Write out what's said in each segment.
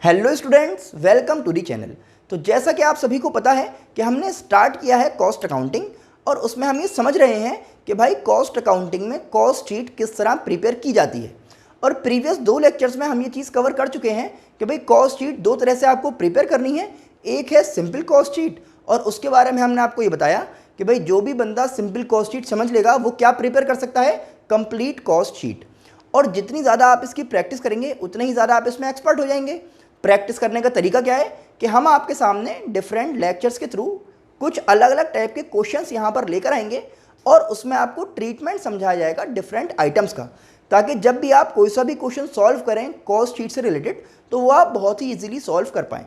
Hello students, welcome to the channel. तो जैसा कि आप सभी को पता है कि हमने स्टार्ट किया है कॉस्ट अकाउंटिंग और उसमें हम ये समझ रहे हैं कि भाई कॉस्ट अकाउंटिंग में कॉस्ट शीट किस तरह प्रिपेयर की जाती है। और प्रीवियस 2 लेक्चर्स में हम ये चीज़ कवर कर चुके हैं कि भाई कॉस्ट शीट 2 तरह से आपको प्रिपेयर करनी है। एक है सिंपल कॉस्ट शीट और उसके बारे में हमने आपको ये बताया कि भाई जो भी बंदा सिंपल कॉस्ट शीट समझ लेगा वो क्या प्रिपेयर कर सकता है, कंप्लीट कॉस्ट शीट। और जितनी ज़्यादा आप इसकी प्रैक्टिस करेंगे उतने ही ज़्यादा आप इसमें एक्सपर्ट हो जाएंगे। प्रैक्टिस करने का तरीका क्या है कि हम आपके सामने डिफरेंट लेक्चर्स के थ्रू कुछ अलग अलग टाइप के क्वेश्चंस यहाँ पर लेकर आएंगे और उसमें आपको ट्रीटमेंट समझाया जाएगा डिफरेंट आइटम्स का, ताकि जब भी आप कोई सा भी क्वेश्चन सॉल्व करें कॉस्ट शीट से रिलेटेड तो वो आप बहुत ही ईजिली सॉल्व कर पाएँ।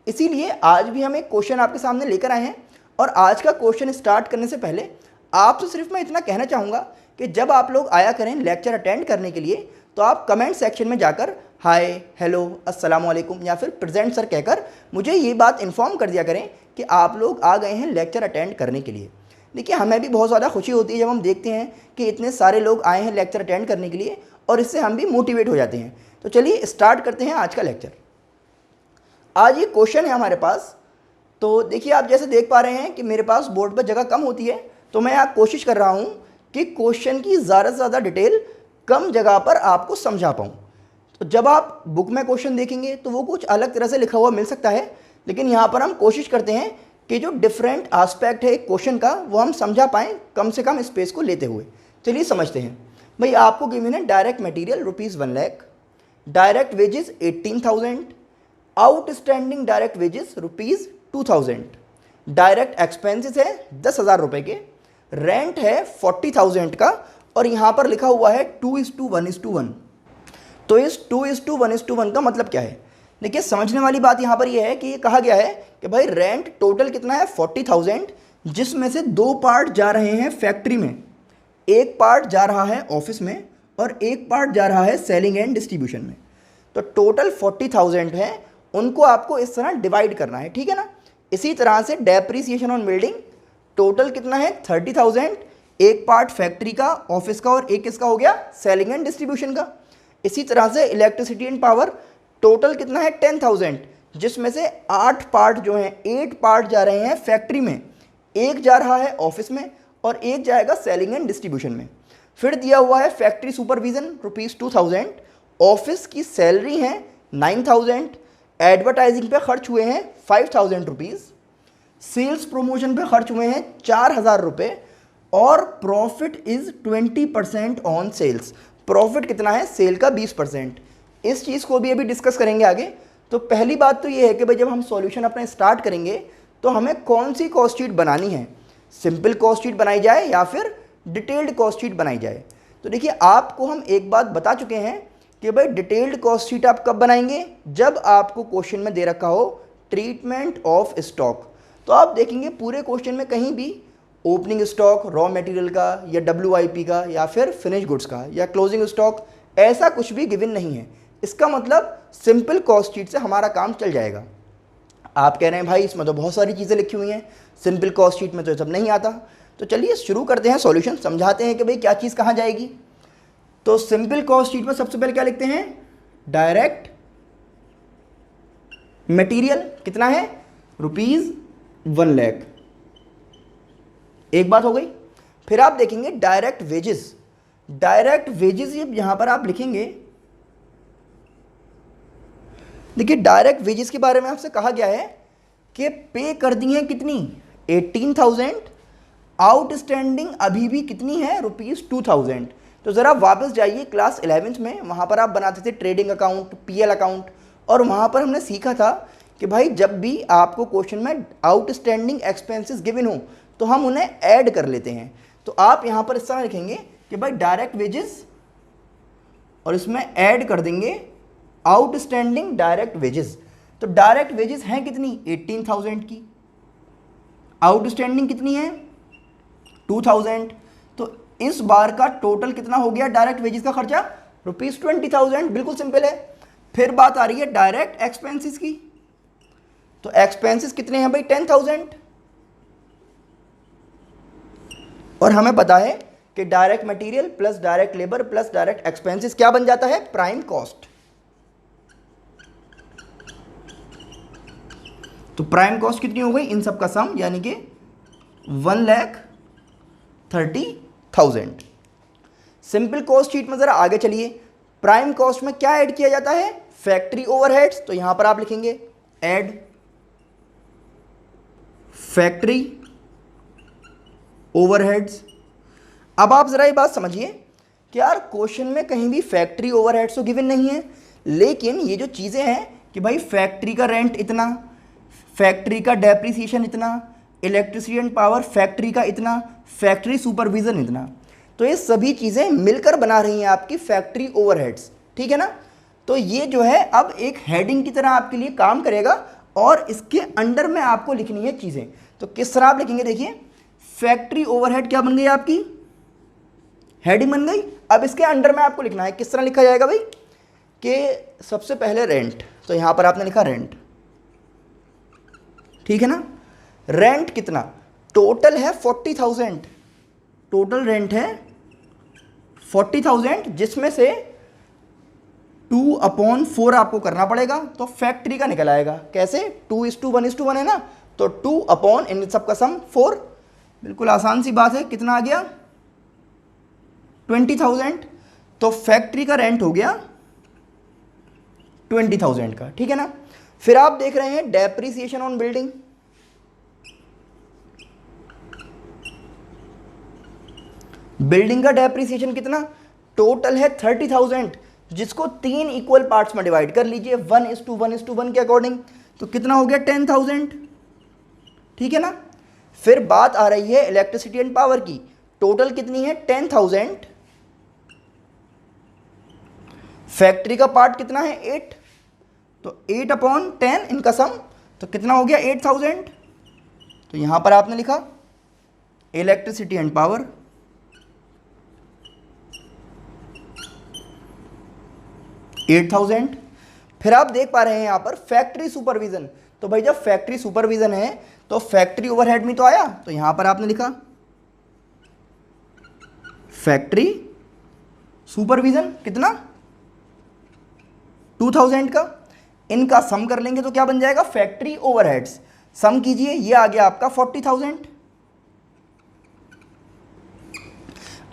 इसीलिए आज भी हम एक क्वेश्चन आपके सामने लेकर आए हैं और आज का क्वेश्चन स्टार्ट करने से पहले आपसे सिर्फ मैं इतना कहना चाहूँगा कि जब आप लोग आया करें लेक्चर अटेंड करने के लिए तो आप कमेंट सेक्शन में जाकर हाय, हेलो, अस्सलाम वालेकुम या फिर प्रेजेंट सर कहकर मुझे ये बात इन्फॉर्म कर दिया करें कि आप लोग आ गए हैं लेक्चर अटेंड करने के लिए। देखिए, हमें भी बहुत ज़्यादा खुशी होती है जब हम देखते हैं कि इतने सारे लोग आए हैं लेक्चर अटेंड करने के लिए और इससे हम भी मोटिवेट हो जाते हैं। तो चलिए स्टार्ट करते हैं आज का लेक्चर। आज ये क्वेश्चन है हमारे पास। तो देखिए, आप जैसे देख पा रहे हैं कि मेरे पास बोर्ड पर जगह कम होती है तो मैं यहाँ कोशिश कर रहा हूँ कि क्वेश्चन की ज़्यादा से ज़्यादा डिटेल कम जगह पर आपको समझा पाऊँ। तो जब आप बुक में क्वेश्चन देखेंगे तो वो कुछ अलग तरह से लिखा हुआ मिल सकता है, लेकिन यहाँ पर हम कोशिश करते हैं कि जो डिफरेंट एस्पेक्ट है क्वेश्चन का वो हम समझा पाएँ कम से कम स्पेस को लेते हुए। चलिए समझते हैं। भाई आपको गिवन है direct material ₹1 lakh, direct wages 18,000, outstanding direct wages ₹2,000, direct expenses है 10,000 रुपये के, रेंट है 40,000 का और यहाँ पर लिखा हुआ है 2:1:1। तो इस 2:1:1 का मतलब क्या है? देखिए, समझने वाली बात यहाँ पर यह है कि ये कहा गया है कि भाई रेंट टोटल कितना है 40,000, जिसमें से 2 पार्ट जा रहे हैं फैक्ट्री में, एक पार्ट जा रहा है ऑफिस में और एक पार्ट जा रहा है सेलिंग एंड डिस्ट्रीब्यूशन में। तो टोटल 40,000 है, उनको आपको इस तरह डिवाइड करना है, ठीक है ना। इसी तरह से डेप्रिसिएशन ऑन बिल्डिंग टोटल कितना है 30,000, एक पार्ट फैक्ट्री का, ऑफिस का और एक किसका हो गया, सेलिंग एंड डिस्ट्रीब्यूशन का। इसी तरह से इलेक्ट्रिसिटी एंड पावर टोटल कितना है 10,000, जिसमें से 8 पार्ट जो हैं 8 पार्ट जा रहे हैं फैक्ट्री में, एक जा रहा है ऑफिस में और एक जाएगा सेलिंग एंड डिस्ट्रीब्यूशन में। फिर दिया हुआ है फैक्ट्री सुपरविजन ₹2,000, ऑफिस की सैलरी है 9,000, एडवर्टाइजिंग पे खर्च हुए हैं 5,000 रुपीज़, सेल्स प्रमोशन पे खर्च हुए हैं 4,000 रुपये और profit is 20% on sales. Profit कितना है, सेल का 20%। इस चीज़ को भी अभी डिस्कस करेंगे आगे। तो पहली बात तो ये है कि भाई जब हम सॉल्यूशन अपना स्टार्ट करेंगे तो हमें कौन सी कॉस्ट शीट बनानी है, सिंपल कॉस्ट शीट बनाई जाए या फिर डिटेल्ड कॉस्ट शीट बनाई जाए। तो देखिए, आपको हम एक बात बता चुके हैं कि भाई डिटेल्ड कॉस्ट शीट आप कब बनाएंगे, जब आपको क्वेश्चन में दे रखा हो ट्रीटमेंट ऑफ स्टॉक। तो आप देखेंगे पूरे क्वेश्चन में कहीं भी ओपनिंग स्टॉक रॉ मटेरियल का या WIP का या फिर फिनिश गुड्स का या क्लोजिंग स्टॉक ऐसा कुछ भी गिवन नहीं है। इसका मतलब सिंपल कॉस्ट शीट से हमारा काम चल जाएगा। आप कह रहे हैं भाई इसमें तो बहुत सारी चीज़ें लिखी हुई हैं, सिंपल कॉस्ट शीट में तो ये सब नहीं आता। तो चलिए शुरू करते हैं, सॉल्यूशन समझाते हैं कि भाई क्या चीज़ कहाँ जाएगी। तो सिंपल कॉस्ट शीट में सबसे पहले क्या लिखते हैं, डायरेक्ट मटेरियल कितना है ₹1 लाख, एक बात हो गई। फिर आप देखेंगे डायरेक्ट वेजेस, डायरेक्ट वेजेस ये यहां पर आप लिखेंगे। देखिए, डायरेक्ट वेजेस के बारे में आपसे कहा गया है कि पे कर दी है कितनी 18,000, आउटस्टैंडिंग अभी भी कितनी है ₹2,000। तो ज़रा वापस जाइए क्लास 11th में, वहाँ पर आप बनाते थे ट्रेडिंग अकाउंट, PL अकाउंट और वहाँ पर हमने सीखा था कि भाई जब भी आपको क्वेश्चन में आउटस्टैंडिंग एक्सपेंसेस गिवन हो तो हम उन्हें ऐड कर लेते हैं। तो आप यहाँ पर इस तरह लिखेंगे कि भाई डायरेक्ट वेजेस और इसमें ऐड कर देंगे आउटस्टैंडिंग डायरेक्ट वेजेस। तो डायरेक्ट वेजेस हैं कितनी 18,000 की, आउटस्टैंडिंग कितनी है 2,000। तो इस बार का टोटल कितना हो गया डायरेक्ट वेजेस का खर्चा ₹20,000, बिल्कुल सिंपल है। फिर बात आ रही है डायरेक्ट एक्सपेंसेस की। तो एक्सपेंसेस कितने हैं भाई 10,000 और हमें पता है कि direct material plus direct labour plus direct expenses क्या बन जाता है, प्राइम कॉस्ट। प्राइम कॉस्ट कितनी हो गई इन सब का सम, यानी कि 1,30,000। सिंपल कॉस्ट शीट में ज़रा आगे चलिए। प्राइम कॉस्ट में क्या ऐड किया जाता है? Factory overheads. तो यहां पर आप लिखेंगे ऐड फैक्ट्री ओवरहेड्स। अब आप ज़रा ये बात समझिए कि यार क्वेश्चन में कहीं भी फैक्ट्री ओवरहेड्स तो गिवन नहीं है, लेकिन ये जो चीज़ें हैं कि भाई फैक्ट्री का रेंट इतना, फैक्ट्री का डेप्रिसिएशन इतना, इलेक्ट्रिसिटी एंड पावर फैक्ट्री का इतना, फैक्ट्री सुपरविजन इतना, तो ये सभी चीज़ें मिलकर बना रही हैं आपकी फैक्ट्री ओवरहेड्स, ठीक है ना। तो ये जो है अब एक हेडिंग की तरह आपके लिए काम करेगा और इसके अंडर में आपको लिखनी है चीज़ें। तो किस तरह आप लिखेंगे? देखिए, फैक्ट्री ओवरहेड क्या बन गई आपकी? हेडिंग बन गई। अब इसके अंडर में आपको लिखना है, किस तरह लिखा जाएगा भाई? कि सबसे पहले रेंट, तो यहां पर आपने लिखा रेंट, ठीक है ना। रेंट कितना? टोटल है 40,000, टोटल रेंट है 40,000, जिसमें से 2/4 आपको करना पड़ेगा, तो फैक्ट्री का निकल आएगा। कैसे? 2:1 है ना, तो 2 इन सब का सम 4। बिल्कुल आसान सी बात है। कितना आ गया? 20,000। तो फैक्ट्री का रेंट हो गया 20,000 का, ठीक है ना। फिर आप देख रहे हैं डेप्रिसिएशन ऑन बिल्डिंग। बिल्डिंग का डेप्रिसिएशन कितना? टोटल है 30,000, जिसको 3 इक्वल पार्ट्स में डिवाइड कर लीजिए 1:1 के अकॉर्डिंग, तो कितना हो गया? 10,000, ठीक है ना। फिर बात आ रही है इलेक्ट्रिसिटी एंड पावर की। टोटल कितनी है? 10,000। फैक्ट्री का पार्ट कितना है? 8, तो 8/10 इनका सम, तो कितना हो गया? 8,000। तो यहां पर आपने लिखा इलेक्ट्रिसिटी एंड पावर, $8,000। फिर आप देख पा रहे हैं यहां पर फैक्ट्री सुपरविजन। तो भाई जब फैक्ट्री सुपरविजन है तो फैक्ट्री ओवरहेड में तो आया, तो यहां पर आपने लिखा फैक्ट्री सुपरविजन कितना? 2,000 का। इनका सम कर लेंगे तो क्या बन जाएगा? Factory overheads. सम कीजिए, ये आ गया आपका 40,000।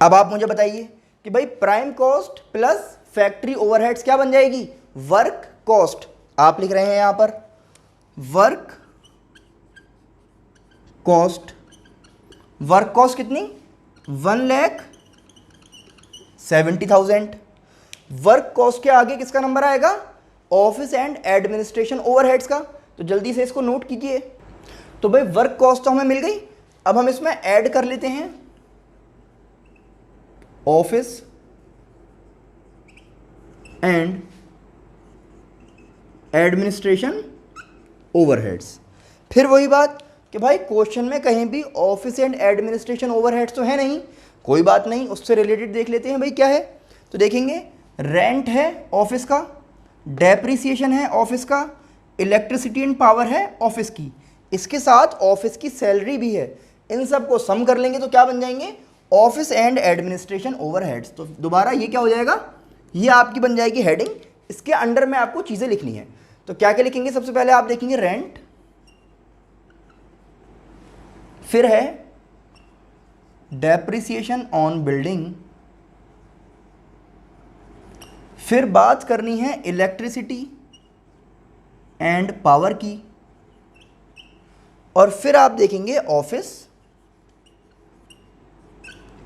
अब आप मुझे बताइए कि भाई prime cost plus factory overheads क्या बन जाएगी? Work cost. आप लिख रहे हैं यहां पर वर्क कॉस्ट। वर्क कॉस्ट कितनी? 1,70,000। वर्क कॉस्ट के आगे किसका नंबर आएगा? ऑफिस एंड एडमिनिस्ट्रेशन ओवरहेड्स का। तो जल्दी से इसको नोट कीजिए। तो भाई वर्क कॉस्ट तो हमें मिल गई, अब हम इसमें ऐड कर लेते हैं ऑफिस एंड एडमिनिस्ट्रेशन ओवरहेड्स। फिर वही बात कि भाई क्वेश्चन में कहीं भी ऑफिस एंड एडमिनिस्ट्रेशन ओवरहेड्स तो है नहीं, कोई बात नहीं, उससे रिलेटेड देख लेते हैं भाई क्या है। तो देखेंगे रेंट है ऑफिस का, डेप्रिसिएशन है ऑफिस का, इलेक्ट्रिसिटी एंड पावर है ऑफिस की, इसके साथ ऑफिस की सैलरी भी है। इन सब को सम कर लेंगे तो क्या बन जाएंगे? Office and administration overheads. तो दोबारा ये क्या हो जाएगा? ये आपकी बन जाएगी हेडिंग। इसके अंडर में आपको चीज़ें लिखनी है। तो क्या क्या लिखेंगे? सबसे पहले आप देखेंगे रेंट, फिर है डेप्रिसिएशन ऑन बिल्डिंग, फिर बात करनी है इलेक्ट्रिसिटी एंड पावर की, और फिर आप देखेंगे ऑफिस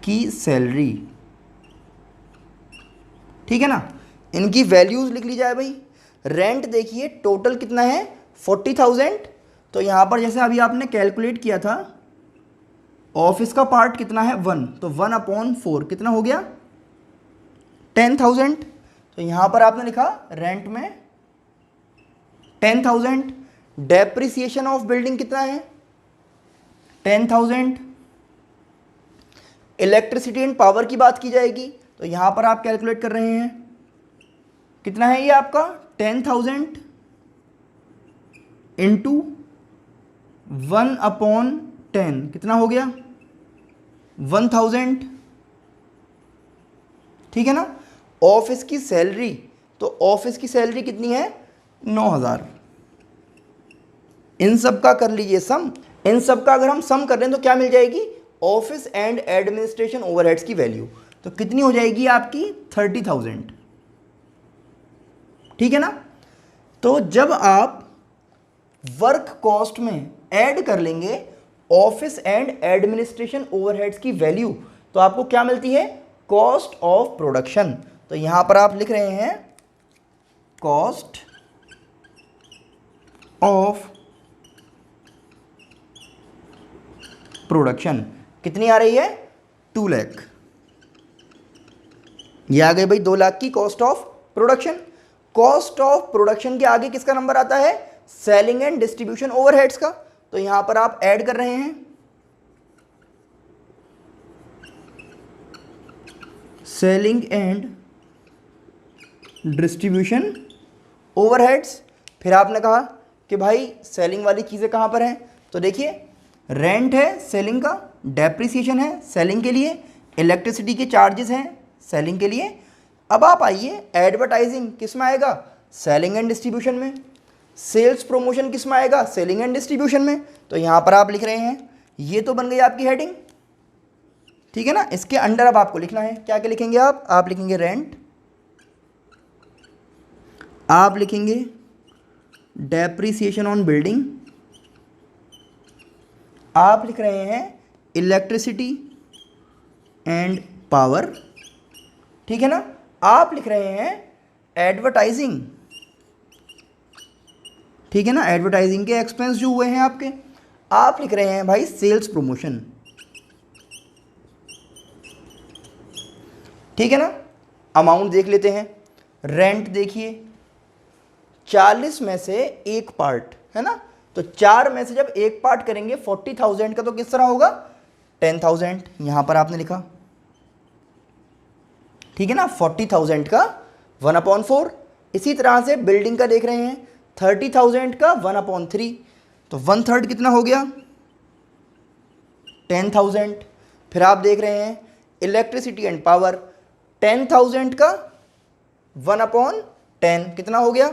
की सैलरी, ठीक है ना। इनकी वैल्यूज लिख ली जाए भाई। रेंट देखिए टोटल कितना है? 40,000। तो यहां पर जैसे अभी आपने कैलकुलेट किया था, ऑफिस का पार्ट कितना है? 1, तो 1/4 कितना हो गया? 10,000। तो यहां पर आपने लिखा रेंट में 10,000। डेप्रिसिएशन ऑफ बिल्डिंग कितना है? 10,000। इलेक्ट्रिसिटी एंड पावर की बात की जाएगी तो यहां पर आप कैलकुलेट कर रहे हैं, कितना है ये आपका? 10,000 इंटू 1/10 कितना हो गया? 1,000, ठीक है ना। ऑफिस की सैलरी, तो ऑफिस की सैलरी कितनी है? 9,000। इन सब का कर लीजिए सम। इन सब का अगर हम सम कर रहे हैं तो क्या मिल जाएगी, ऑफिस एंड एडमिनिस्ट्रेशन ओवरहेड्स की वैल्यू। तो कितनी हो जाएगी आपकी 30,000, ठीक है ना। तो जब आप वर्क कॉस्ट में ऐड कर लेंगे ऑफिस एंड एडमिनिस्ट्रेशन ओवरहेड्स की वैल्यू, तो आपको क्या मिलती है, कॉस्ट ऑफ प्रोडक्शन। तो यहां पर आप लिख रहे हैं कॉस्ट ऑफ प्रोडक्शन। कितनी आ रही है, 2 लाख। ये आ गई भाई 2 लाख की cost of production. Cost of production के आगे किसका नंबर आता है, सेलिंग एंड डिस्ट्रीब्यूशन ओवरहेड्स का। तो यहां पर आप ऐड कर रहे हैं सेलिंग एंड डिस्ट्रीब्यूशन ओवरहेड्स। फिर आपने कहा कि भाई सेलिंग वाली चीज़ें कहाँ पर हैं, तो देखिए रेंट है सेलिंग का, डेप्रिसिएशन है सेलिंग के लिए, इलेक्ट्रिसिटी के चार्जेस हैं सेलिंग के लिए। अब आप आइए एडवर्टाइजिंग किस में आएगा, सेलिंग एंड डिस्ट्रीब्यूशन में। सेल्स प्रमोशन किस में आएगा, सेलिंग एंड डिस्ट्रीब्यूशन में। तो यहाँ पर आप लिख रहे हैं, ये तो बन गई आपकी हेडिंग, ठीक है ना। इसके अंडर अब आपको लिखना है, क्या क्या लिखेंगे आप लिखेंगे रेंट, आप लिखेंगे डेप्रिसिएशन ऑन बिल्डिंग, आप लिख रहे हैं इलेक्ट्रिसिटी एंड पावर, ठीक है ना। आप लिख रहे हैं एडवर्टाइजिंग, ठीक है ना, एडवर्टाइजिंग के एक्सपेंस जो हुए हैं आपके। आप लिख रहे हैं भाई सेल्स प्रमोशन, ठीक है ना। अमाउंट देख लेते हैं, रेंट देखिए 40 में से एक पार्ट है ना, तो 4 में से जब एक पार्ट करेंगे 40,000 का, तो किस तरह होगा 10,000, यहां पर आपने लिखा, ठीक है ना। 40,000 का 1/4। इसी तरह से बिल्डिंग का देख रहे हैं 30,000 का 1/3, तो 1/3 कितना हो गया 10,000। फिर आप देख रहे हैं इलेक्ट्रिसिटी एंड पावर 10,000 का 1/10 कितना हो गया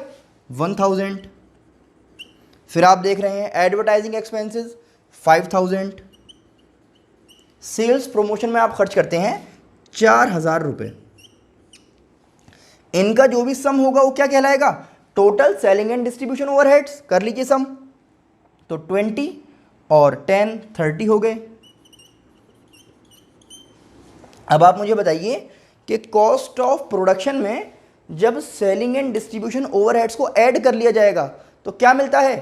1,000। फिर आप देख रहे हैं एडवर्टाइजिंग एक्सपेंसेस 5,000। सेल्स प्रमोशन में आप खर्च करते हैं 4,000 रुपये। इनका जो भी सम होगा वो क्या कहलाएगा, total selling and distribution overheads. कर लीजिए सम, तो 20 और 10 30 हो गए। अब आप मुझे बताइए कि कॉस्ट ऑफ प्रोडक्शन में जब सेलिंग एंड डिस्ट्रीब्यूशन ओवरहेड्स को ऐड कर लिया जाएगा तो क्या मिलता है,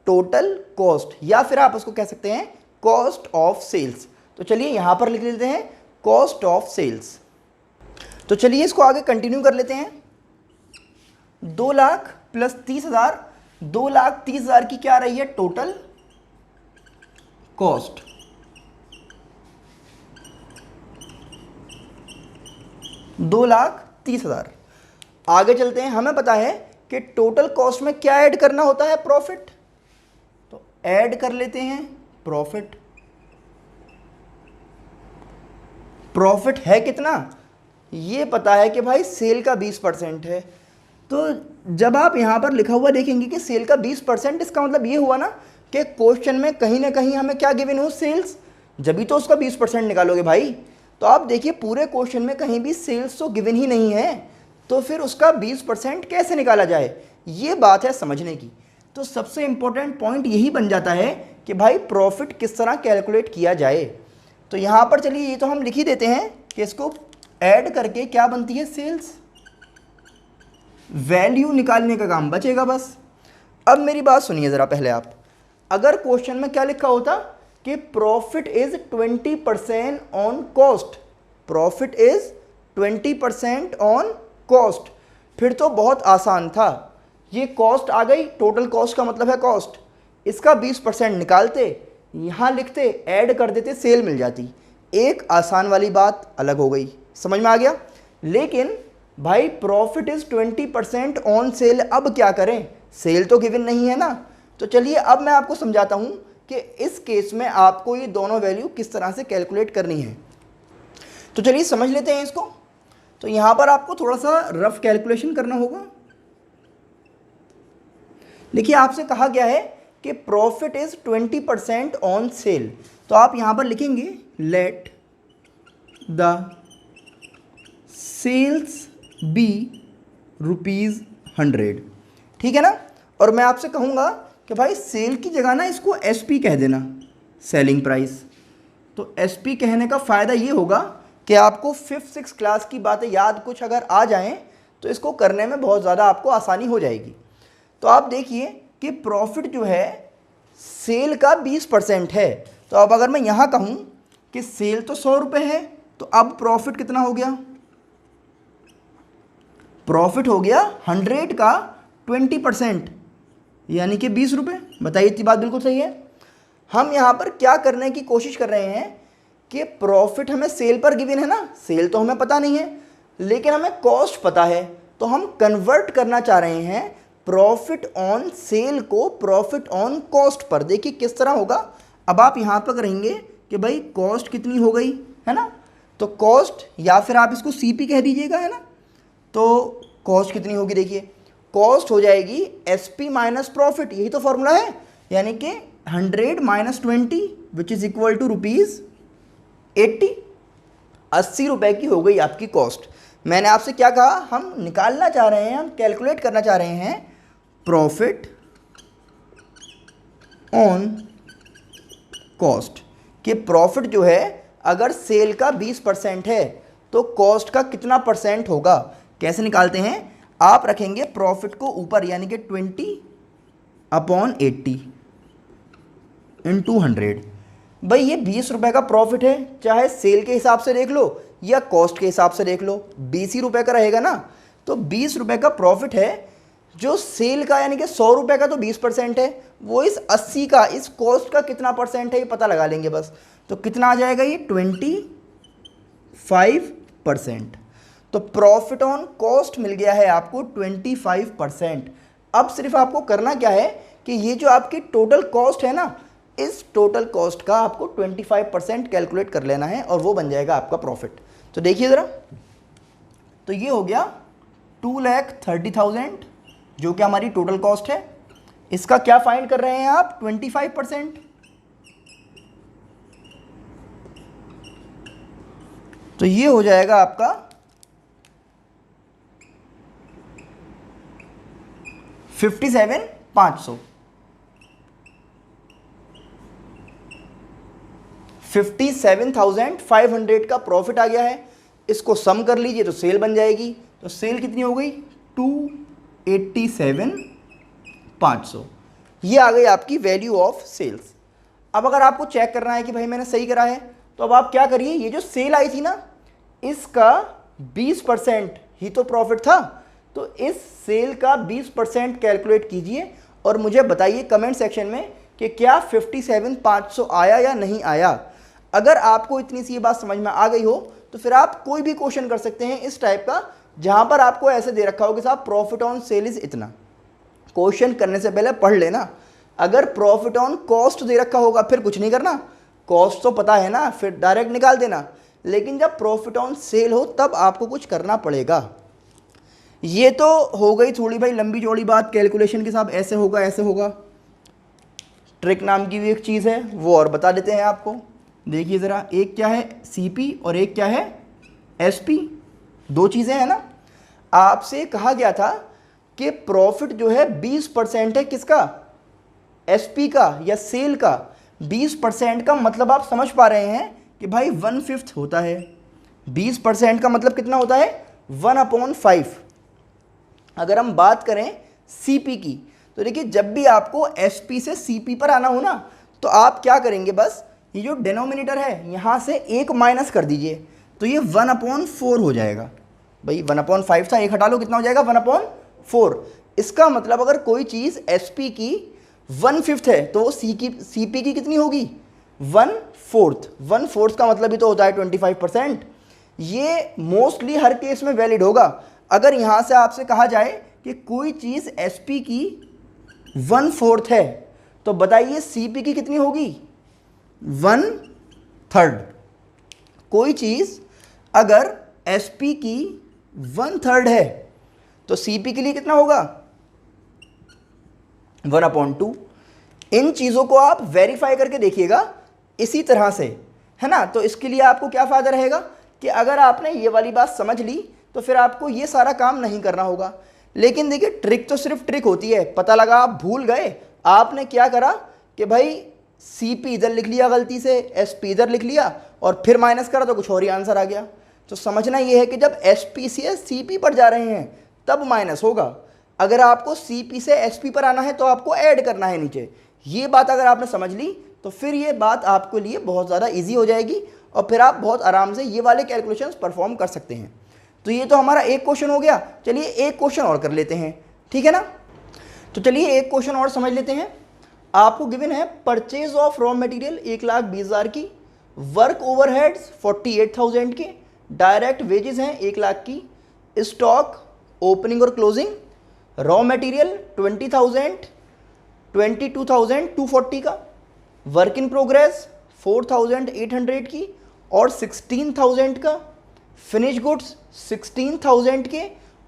टोटल कॉस्ट, या फिर आप उसको कह सकते हैं कॉस्ट ऑफ सेल्स। तो चलिए यहां पर लिख लेते हैं कॉस्ट ऑफ सेल्स। तो चलिए इसको आगे कंटिन्यू कर लेते हैं। 2 लाख प्लस 30,000, 2,30,000 की क्या आ रही है टोटल कॉस्ट। दो लाख 30,000। आगे चलते हैं, हमें पता है कि टोटल कॉस्ट में क्या ऐड करना होता है, प्रॉफिट। तो ऐड कर लेते हैं प्रॉफिट। प्रॉफिट है कितना, ये पता है कि भाई सेल का 20% है। तो जब आप यहां पर लिखा हुआ देखेंगे कि सेल का 20%, इसका मतलब ये हुआ ना कि क्वेश्चन में कहीं ना कहीं हमें क्या गिवन हो, सेल्स, जब भी तो उसका 20% निकालोगे भाई। तो आप देखिए पूरे क्वेश्चन में कहीं भी सेल्स तो गिवन ही नहीं है, तो फिर उसका 20% कैसे निकाला जाए, ये बात है समझने की। तो सबसे इंपॉर्टेंट पॉइंट यही बन जाता है कि भाई प्रॉफिट किस तरह कैलकुलेट किया जाए। तो यहाँ पर चलिए ये तो हम लिख ही देते हैं कि इसको ऐड करके क्या बनती है, सेल्स। वैल्यू निकालने का काम बचेगा बस। अब मेरी बात सुनिए ज़रा पहले आप, अगर क्वेश्चन में क्या लिखा होता कि profit is 20% on cost, profit is 20% on cost, फिर तो बहुत आसान था। ये कॉस्ट आ गई, टोटल कॉस्ट का मतलब है कॉस्ट, इसका 20% निकालते, यहाँ लिखते, ऐड कर देते, सेल मिल जाती। एक आसान वाली बात अलग हो गई, समझ में आ गया। लेकिन भाई प्रॉफिट इज 20% ऑन सेल, अब क्या करें, सेल तो गिवन नहीं है ना। तो चलिए अब मैं आपको समझाता हूं कि इस केस में आपको ये दोनों वैल्यू किस तरह से कैलकुलेट करनी है। तो चलिए समझ लेते हैं इसको। तो यहां पर आपको थोड़ा सा रफ कैलकुलेशन करना होगा। देखिए आपसे कहा गया है कि प्रॉफिट इज 20% ऑन सेल, तो आप यहाँ पर लिखेंगे लेट द सेल्स बी ₹100, ठीक है ना। और मैं आपसे कहूँगा कि भाई सेल की जगह ना इसको एसपी कह देना, सेलिंग प्राइस। तो एसपी कहने का फ़ायदा ये होगा कि आपको 5th-6th क्लास की बातें याद कुछ अगर आ जाएं तो इसको करने में बहुत ज़्यादा आपको आसानी हो जाएगी। तो आप देखिए कि प्रॉफिट जो है सेल का 20% है, तो अब अगर मैं यहाँ कहूँ कि सेल तो 100 रुपये है, तो अब प्रॉफिट कितना हो गया, प्रॉफिट हो गया 100 का 20%, यानी कि 20 रुपये। बताइए, इतनी बात बिल्कुल सही है। हम यहाँ पर क्या करने की कोशिश कर रहे हैं कि प्रॉफिट हमें सेल पर गिवन है ना, सेल तो हमें पता नहीं है लेकिन हमें कॉस्ट पता है, तो हम कन्वर्ट करना चाह रहे हैं प्रॉफिट ऑन सेल को प्रॉफिट ऑन कॉस्ट पर। देखिए किस तरह होगा। अब आप यहाँ पर करेंगे कि भाई कॉस्ट कितनी हो गई है ना, तो कॉस्ट, या फिर आप इसको सीपी कह दीजिएगा, है ना। तो कॉस्ट कितनी होगी, देखिए कॉस्ट हो जाएगी एसपी माइनस प्रॉफिट, यही तो फॉर्मूला है, यानी कि 100 minus 20 which is equal to ₹80। 80 रुपये की हो गई आपकी कॉस्ट। मैंने आपसे क्या कहा, हम निकालना चाह रहे हैं, हम कैलकुलेट करना चाह रहे हैं प्रॉफिट ऑन कॉस्ट, कि प्रॉफिट जो है अगर सेल का 20% है तो कॉस्ट का कितना परसेंट होगा। कैसे निकालते हैं, आप रखेंगे प्रॉफिट को ऊपर, यानी कि 20/80 इंटू 100। भाई ये 20 रुपये का प्रॉफिट है, चाहे सेल के हिसाब से देख लो या कॉस्ट के हिसाब से देख लो, 20 ही रुपये का रहेगा ना। तो 20 रुपये का प्रॉफिट है, जो सेल का यानी कि 100 रुपये का तो 20% है, वो इस 80 का, इस कॉस्ट का कितना परसेंट है ये पता लगा लेंगे बस। तो कितना आ जाएगा ये 25%। तो प्रॉफिट ऑन कॉस्ट मिल गया है आपको 25%। अब सिर्फ आपको करना क्या है कि ये जो आपकी टोटल कॉस्ट है ना, इस टोटल कॉस्ट का आपको 25% कैलकुलेट कर लेना है और वो बन जाएगा आपका प्रॉफिट। तो देखिए ज़रा, तो ये हो गया 2,30,000 जो कि हमारी टोटल कॉस्ट है। इसका क्या फाइंड कर रहे हैं आप, 25%। तो ये हो जाएगा आपका 57,500। 57,500 का प्रॉफिट आ गया है। इसको सम कर लीजिए तो सेल बन जाएगी। तो सेल कितनी हो गई, 287,500। ये आ गई आपकी वैल्यू ऑफ सेल्स। अब अगर आपको चेक करना है कि भाई मैंने सही करा है, तो अब आप क्या करिए, ये जो सेल आई थी ना, इसका 20% ही तो प्रॉफिट था, तो इस सेल का 20% कैलकुलेट कीजिए और मुझे बताइए कमेंट सेक्शन में कि क्या 57,500 आया या नहीं आया। अगर आपको इतनी सी बात समझ में आ गई हो तो फिर आप कोई भी क्वेश्चन कर सकते हैं इस टाइप का, जहां पर आपको ऐसे दे रखा हो कि साहब प्रॉफिट ऑन सेल इज इतना। क्वेश्चन करने से पहले पढ़ लेना। अगर प्रॉफिट ऑन कॉस्ट दे रखा होगा फिर कुछ नहीं करना, कॉस्ट तो पता है ना, फिर डायरेक्ट निकाल देना। लेकिन जब प्रॉफिट ऑन सेल हो तब आपको कुछ करना पड़ेगा। ये तो हो गई थोड़ी भाई लंबी चौड़ी बात कैलकुलेशन के साथ, ऐसे होगा ऐसे होगा। ट्रिक नाम की भी एक चीज़ है, वो और बता देते हैं आपको। देखिए ज़रा, एक क्या है सीपी और एक क्या है एसपी, दो चीज़ें हैं ना। आपसे कहा गया था कि प्रॉफिट जो है 20% है, किसका, एसपी का या सेल का। 20% का मतलब आप समझ पा रहे हैं कि भाई 1/5 होता है। 20% का मतलब कितना होता है, 1/5। अगर हम बात करें सीपी की, तो देखिए जब भी आपको एसपी से सीपी पर आना हो ना, तो आप क्या करेंगे, बस ये जो डिनोमिनेटर है यहाँ से एक माइनस कर दीजिए, तो ये 1/4 हो जाएगा। भाई 1/5 था, एक हटा लो, कितना हो जाएगा 1/4। इसका मतलब अगर कोई चीज़ एसपी की 1/5 है तो वो सीपी की कितनी होगी, 1/4। 1/4 का मतलब ही तो होता है 25%। ये मोस्टली हर केस में वैलिड होगा। अगर यहाँ से आपसे कहा जाए कि कोई चीज़ एसपी की 1/4 है, तो बताइए सीपी की कितनी होगी, 1/3। कोई चीज़ अगर एसपी की 1/3 है तो सीपी के लिए कितना होगा, 1/2। इन चीज़ों को आप वेरीफाई करके देखिएगा इसी तरह से, है ना। तो इसके लिए आपको क्या फ़ायदा रहेगा कि अगर आपने ये वाली बात समझ ली तो फिर आपको ये सारा काम नहीं करना होगा। लेकिन देखिए ट्रिक तो सिर्फ ट्रिक होती है, पता लगा आप भूल गए, आपने क्या करा कि भाई CP इधर लिख लिया गलती से, SP इधर लिख लिया और फिर माइनस करा तो कुछ और ही आंसर आ गया। तो समझना ये है कि जब SP से CP पर जा रहे हैं तब माइनस होगा, अगर आपको CP से SP पर आना है तो आपको ऐड करना है नीचे। ये बात अगर आपने समझ ली तो फिर ये बात आपके लिए बहुत ज़्यादा ईजी हो जाएगी और फिर आप बहुत आराम से ये वाले कैलकुलेशंस परफॉर्म कर सकते हैं। तो ये तो हमारा एक क्वेश्चन हो गया। चलिए एक क्वेश्चन और कर लेते हैं, ठीक है ना। तो चलिए एक क्वेश्चन और समझ लेते हैं। आपको गिवन है परचेज ऑफ रॉ मटेरियल 1,20,000 की, वर्क ओवरहेड्स 48,000 के, डायरेक्ट वेजेस हैं 1,00,000 की, स्टॉक ओपनिंग और क्लोजिंग, रॉ मटेरियल 20,000, 22,240 का, वर्क इन प्रोग्रेस 4,800 की और 16,000 का, फिनिश गुड्स 16,000 के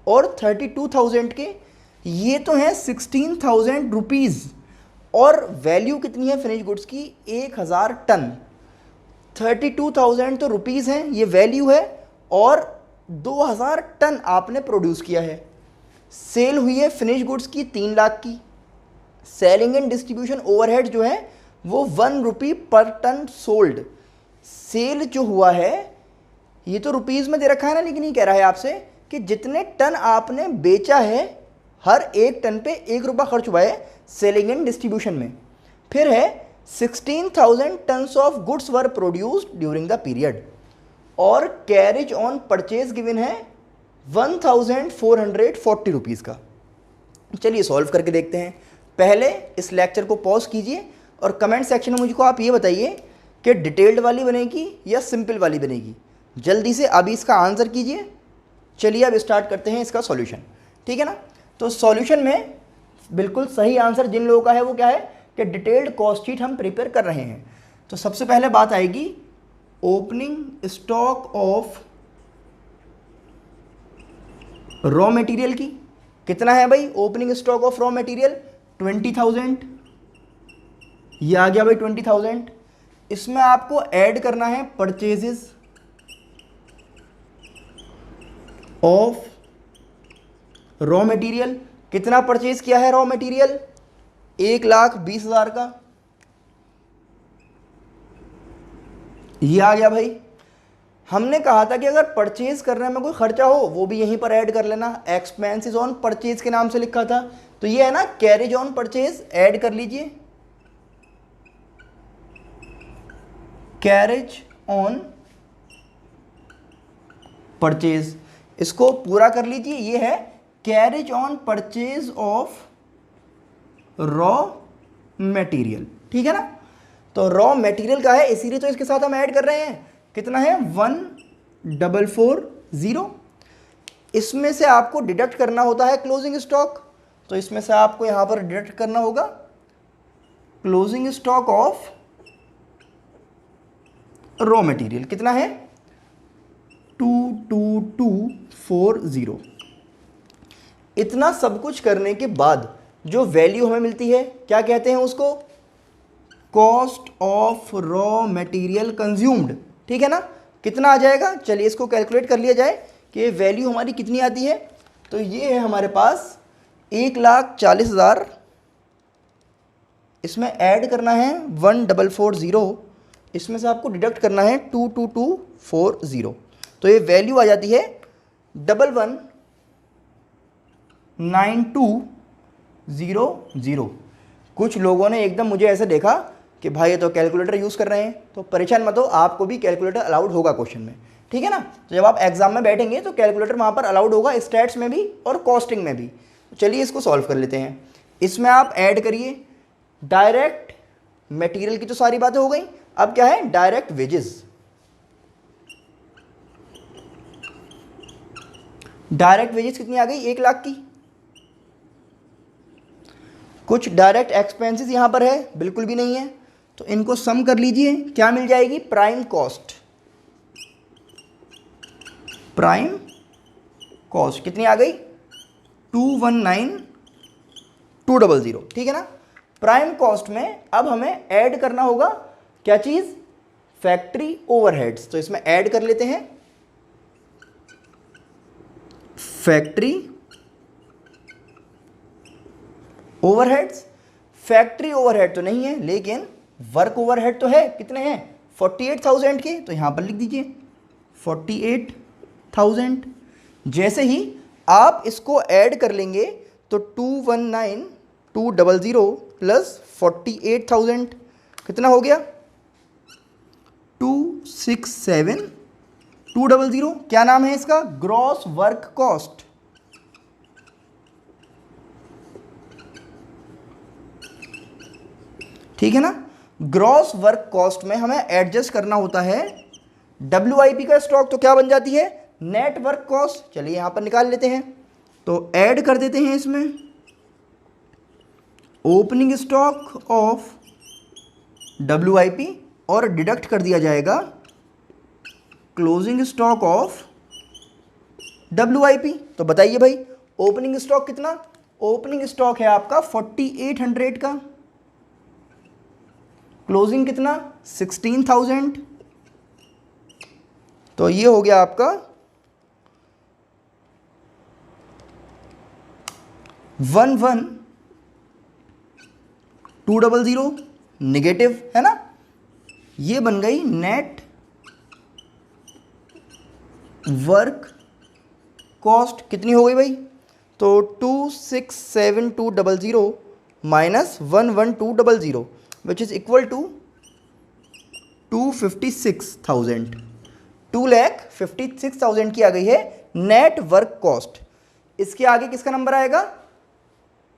और 32,000 के। ये तो हैं 16,000 रुपीज़ और वैल्यू कितनी है फिनिश गुड्स की 1,000 टन। 32,000 तो रुपीज़ हैं, ये वैल्यू है, और 2,000 टन आपने प्रोड्यूस किया है। सेल हुई है फिनिश गुड्स की 3,00,000 की। सेलिंग एंड डिस्ट्रीब्यूशन ओवरहेड जो है वो 1 रुपी पर टन सोल्ड। सेल जो हुआ है ये तो रुपीज़ में दे रखा है ना, लेकिन ये कह रहा है आपसे कि जितने टन आपने बेचा है हर एक टन पे 1 रुपया खर्च हुआ है सेलिंग एंड डिस्ट्रीब्यूशन में। फिर है 16,000 tons of goods were produced during the period, और कैरेज ऑन परचेज गिवन है 1,440 रुपीज़ का। चलिए सॉल्व करके देखते हैं। पहले इस लेक्चर को पॉज कीजिए और कमेंट सेक्शन में मुझको आप ये बताइए कि डिटेल्ड वाली बनेगी या सिंपल वाली बनेगी। जल्दी से अभी इसका आंसर कीजिए। चलिए अब स्टार्ट करते हैं इसका सॉल्यूशन, ठीक है ना। तो सॉल्यूशन में बिल्कुल सही आंसर जिन लोगों का है वो क्या है कि डिटेल्ड कॉस्ट शीट हम प्रिपेयर कर रहे हैं। तो सबसे पहले बात आएगी opening stock of raw material की। कितना है भाई opening stock of raw material 20,000, ये आ गया भाई 20,000। इसमें आपको ऐड करना है परचेजेस ऑफ रॉ मटेरियल। कितना परचेज किया है रॉ मटेरियल 1,20,000 का, ये आ गया भाई। हमने कहा था कि अगर परचेज करने में कोई खर्चा हो वो भी यहीं पर ऐड कर लेना, एक्सपेंसेस ऑन परचेज के नाम से लिखा था, तो ये है ना कैरेज ऑन परचेज, ऐड कर लीजिए कैरेज ऑन परचेज, इसको पूरा कर लीजिए। ये है carriage on purchase of raw material, ठीक है ना। तो रॉ मटेरियल का है इसीलिए तो इसके साथ हम ऐड कर रहे हैं। कितना है 1,440। इसमें से आपको डिडक्ट करना होता है क्लोजिंग स्टॉक, तो इसमें से आपको यहां पर डिडक्ट करना होगा closing stock of raw material. कितना है 2,2,240। इतना सब कुछ करने के बाद जो वैल्यू हमें मिलती है क्या कहते हैं उसको, cost of raw material consumed, ठीक है ना। कितना आ जाएगा चलिए इसको कैलकुलेट कर लिया जाए कि वैल्यू हमारी कितनी आती है। तो ये है हमारे पास 1,40,000, इसमें ऐड करना है 1,440, इसमें से आपको डिडक्ट करना है 2,2,240, तो ये वैल्यू आ जाती है 11,92,000। कुछ लोगों ने एकदम मुझे ऐसे देखा कि भाई ये तो कैलकुलेटर यूज़ कर रहे हैं, तो परेशान मत हो, आपको भी कैलकुलेटर अलाउड होगा क्वेश्चन में, ठीक है ना। तो जब आप एग्जाम में बैठेंगे तो कैलकुलेटर वहाँ पर अलाउड होगा, स्टैट्स में भी और कॉस्टिंग में भी। चलिए इसको सॉल्व कर लेते हैं। इसमें आप ऐड करिए डायरेक्ट मटेरियल की, तो सारी बातें हो गई। अब क्या है डायरेक्ट वेजेस। डायरेक्ट वेजेस कितनी आ गई 1,00,000 की। कुछ डायरेक्ट एक्सपेंसेस यहां पर है बिल्कुल भी नहीं है, तो इनको सम कर लीजिए, क्या मिल जाएगी प्राइम कॉस्ट। प्राइम कॉस्ट कितनी आ गई 219,200, ठीक है ना। प्राइम कॉस्ट में अब हमें ऐड करना होगा क्या चीज़, फैक्ट्री ओवरहेड्स। तो इसमें ऐड कर लेते हैं फैक्ट्री ओवरहेड्स। फैक्ट्री ओवरहेड तो नहीं है लेकिन वर्क ओवरहेड तो है, कितने हैं 48,000 के, तो यहाँ पर लिख दीजिए 48,000। जैसे ही आप इसको ऐड कर लेंगे तो 219,200 प्लस 48,000 कितना हो गया 267,200। क्या नाम है इसका, ग्रॉस वर्क कॉस्ट। ठीक है ना, ग्रॉस वर्क कॉस्ट में हमें एडजस्ट करना होता है WIP का स्टॉक, तो क्या बन जाती है नेट वर्क कॉस्ट। चलिए यहां पर निकाल लेते हैं, तो ऐड कर देते हैं इसमें ओपनिंग स्टॉक ऑफ WIP और डिडक्ट कर दिया जाएगा क्लोजिंग स्टॉक ऑफ WIP। तो बताइए भाई ओपनिंग स्टॉक कितना, ओपनिंग स्टॉक है आपका 4800 का, क्लोजिंग कितना 16,000। तो ये हो गया आपका 11,200 निगेटिव है ना। ये बन गई नेट वर्क कॉस्ट, कितनी हो गई भाई, तो 267,200 minus 11,200 which is equal to 256,000। 2,56,000 की आ गई है नेट वर्क कॉस्ट। इसके आगे किसका नंबर आएगा,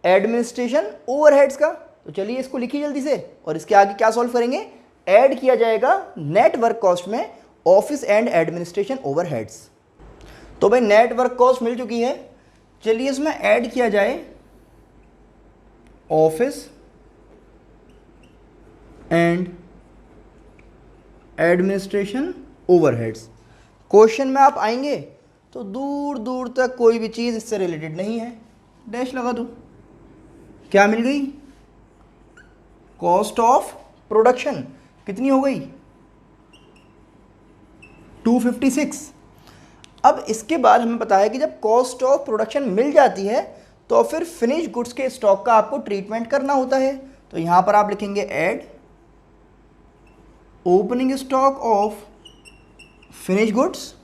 एडमिनिस्ट्रेशन ओवरहेड्स का। तो चलिए इसको लिखिए जल्दी से, और इसके आगे क्या सॉल्व करेंगे, ऐड किया जाएगा नेट वर्क कॉस्ट में ऑफिस एंड एडमिनिस्ट्रेशन ओवरहेड्स। तो भाई नेट वर्क कॉस्ट मिल चुकी है, चलिए इसमें ऐड किया जाए office and administration overheads. Question में आप आएंगे तो दूर दूर तक कोई भी चीज़ इससे रिलेटेड नहीं है, डैश लगा दो, क्या मिल गई, कॉस्ट ऑफ प्रोडक्शन कितनी हो गई 256। अब इसके बाद हमें पता है कि जब कॉस्ट ऑफ प्रोडक्शन मिल जाती है तो फिर फिनिश गुड्स के स्टॉक का आपको ट्रीटमेंट करना होता है। तो यहां पर आप लिखेंगे add opening stock of finish goods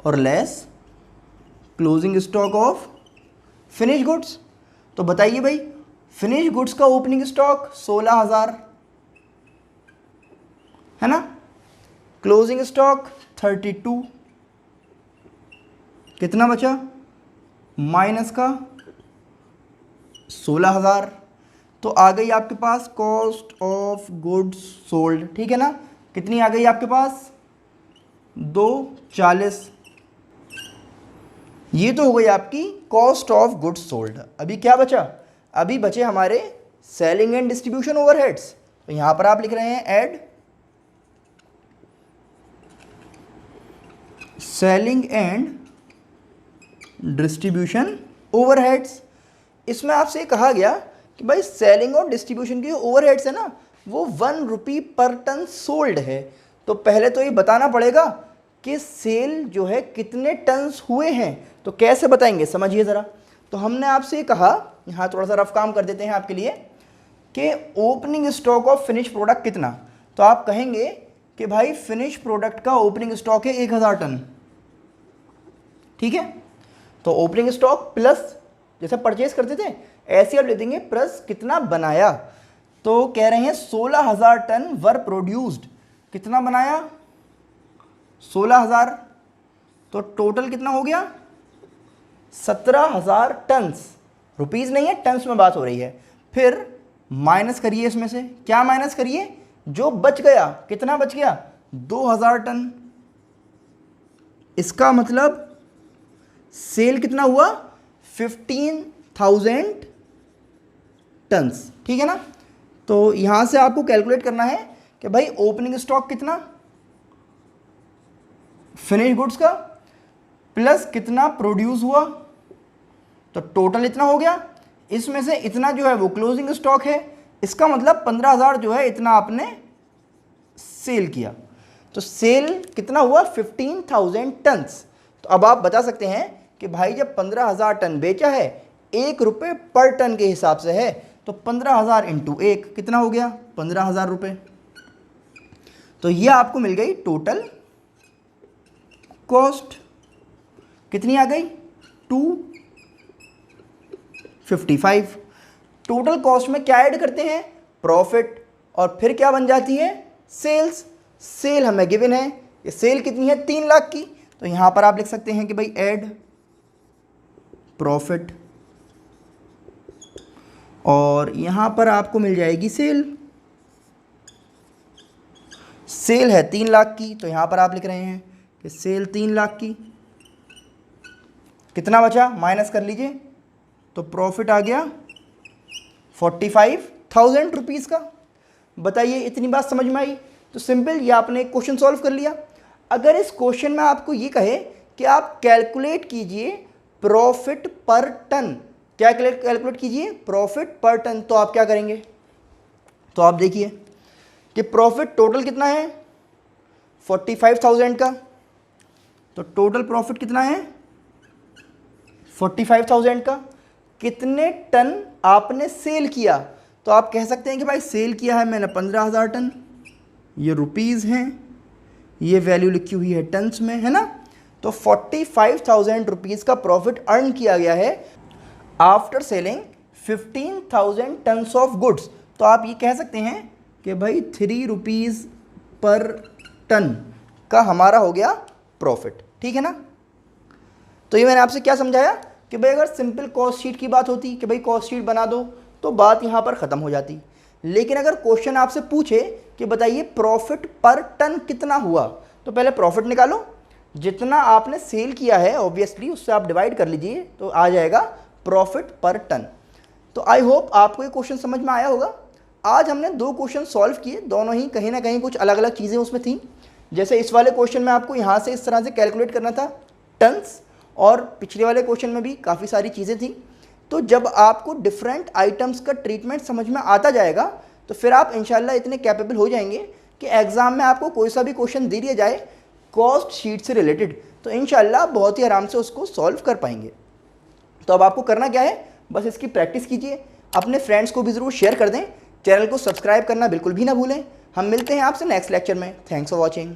और less closing stock of finish goods. तो बताइए भाई फिनिश गुड्स का ओपनिंग स्टॉक 16,000 है ना, क्लोजिंग स्टॉक 32, कितना बचा माइनस का 16,000। तो आ गई आपके पास कॉस्ट ऑफ गुड्स सोल्ड, ठीक है ना, कितनी आ गई आपके पास 240। ये तो हो गई आपकी कॉस्ट ऑफ गुड्स सोल्ड। अभी क्या बचा, अभी बचे हमारे सेलिंग एंड डिस्ट्रीब्यूशन ओवरहेड्स। तो यहां पर आप लिख रहे हैं add selling and distribution overheads. इसमें आपसे कहा गया कि भाई सेलिंग और डिस्ट्रीब्यूशन की ओवरहेड्स है ना वो 1 रुपी पर टन सोल्ड है। तो पहले तो ये बताना पड़ेगा कि सेल जो है कितने टन्स हुए हैं। तो कैसे बताएंगे समझिए ज़रा। तो हमने आपसे कहा, यहाँ थोड़ा सा रफ काम कर देते हैं आपके लिए, कि opening stock of finish product कितना। तो आप कहेंगे कि भाई फिनिश प्रोडक्ट का ओपनिंग स्टॉक है 1,000 टन, ठीक है। तो ओपनिंग स्टॉक प्लस जैसे परचेज करते थे ऐसे आप ले देंगे प्लस कितना बनाया। तो कह रहे हैं 16,000 टन वर प्रोड्यूस्ड, कितना बनाया 16,000। तो टोटल कितना हो गया 17,000 टन्स, रुपीज़ नहीं है टन्स में बात हो रही है। फिर माइनस करिए इसमें से, क्या माइनस करिए, जो बच गया, कितना बच गया 2,000 टन। इसका मतलब सेल कितना हुआ 15,000 टन्स, ठीक है ना। तो यहां से आपको कैलकुलेट करना है कि भाई ओपनिंग स्टॉक कितना फिनिश गुड्स का प्लस कितना प्रोड्यूस हुआ, तो टोटल इतना हो गया। इसमें से इतना जो है वो क्लोजिंग स्टॉक है, इसका मतलब 15,000 जो है इतना आपने सेल किया। तो सेल कितना हुआ 15,000 टन्स। तो अब आप बता सकते हैं कि भाई जब 15,000 टन बेचा है, 1 रुपये पर टन के हिसाब से है, तो 15,000 इंटू 1 कितना हो गया 15,000 रुपये। तो ये आपको मिल गई टोटल कॉस्ट, कितनी आ गई 255। टोटल कॉस्ट में क्या ऐड करते हैं, प्रॉफिट, और फिर क्या बन जाती है सेल्स। सेल हमें गिवन है, ये सेल कितनी है 3 लाख की, तो यहां पर आप लिख सकते हैं कि भाई ऐड प्रॉफिट, और यहां पर आपको मिल जाएगी सेल। सेल है 3 लाख की, तो यहां पर आप लिख रहे हैं कि सेल 3 लाख की, कितना बचा माइनस कर लीजिए, तो प्रॉफिट आ गया 45,000 रुपीज़ का। बताइए इतनी बात समझ में आई। तो सिंपल ये आपने एक क्वेश्चन सॉल्व कर लिया। अगर इस क्वेश्चन में आपको ये कहे कि आप कैलकुलेट कीजिए प्रॉफिट पर टन, क्या कैलकुलेट कीजिए प्रॉफिट पर टन, तो आप क्या करेंगे, तो आप देखिए कि प्रॉफिट टोटल कितना है 45,000 का, तो टोटल प्रॉफिट कितना है 45,000 का, कितने टन आपने सेल किया, तो आप कह सकते हैं कि भाई सेल किया है मैंने 15,000 टन, ये रुपीज़ हैं, ये वैल्यू लिखी हुई है टन्स में, है ना। तो 45,000 रुपीज़ का प्रॉफिट अर्न किया गया है after selling 15,000 tons of goods. तो आप ये कह सकते हैं कि भाई 3 रुपीज़ पर टन का हमारा हो गया प्रॉफिट, ठीक है ना। तो ये मैंने आपसे क्या समझाया कि भाई अगर सिंपल कॉस्ट शीट की बात होती कि भाई कॉस्ट शीट बना दो, तो बात यहाँ पर ख़त्म हो जाती। लेकिन अगर क्वेश्चन आपसे पूछे कि बताइए प्रॉफिट पर टन कितना हुआ, तो पहले प्रॉफिट निकालो, जितना आपने सेल किया है ऑब्वियसली उससे आप डिवाइड कर लीजिए, तो आ जाएगा प्रॉफिट पर टन। तो आई होप आपको ये क्वेश्चन समझ में आया होगा। आज हमने 2 क्वेश्चन सॉल्व किए, दोनों ही कहीं ना कहीं कुछ अलग अलग चीज़ें उसमें थी। जैसे इस वाले क्वेश्चन में आपको यहाँ से इस तरह से कैलकुलेट करना था टन्स, और पिछले वाले क्वेश्चन में भी काफ़ी सारी चीज़ें थी। तो जब आपको डिफरेंट आइटम्स का ट्रीटमेंट समझ में आता जाएगा, तो फिर आप इंशाल्लाह इतने कैपेबल हो जाएंगे कि एग्ज़ाम में आपको कोई सा भी क्वेश्चन दे दिया जाए कॉस्ट शीट से रिलेटेड, तो इंशाल्लाह बहुत ही आराम से उसको सॉल्व कर पाएंगे। तो अब आपको करना क्या है, बस इसकी प्रैक्टिस कीजिए, अपने फ्रेंड्स को भी ज़रूर शेयर कर दें, चैनल को सब्सक्राइब करना बिल्कुल भी ना भूलें। हम मिलते हैं आपसे नेक्स्ट लेक्चर में। Thanks for watching.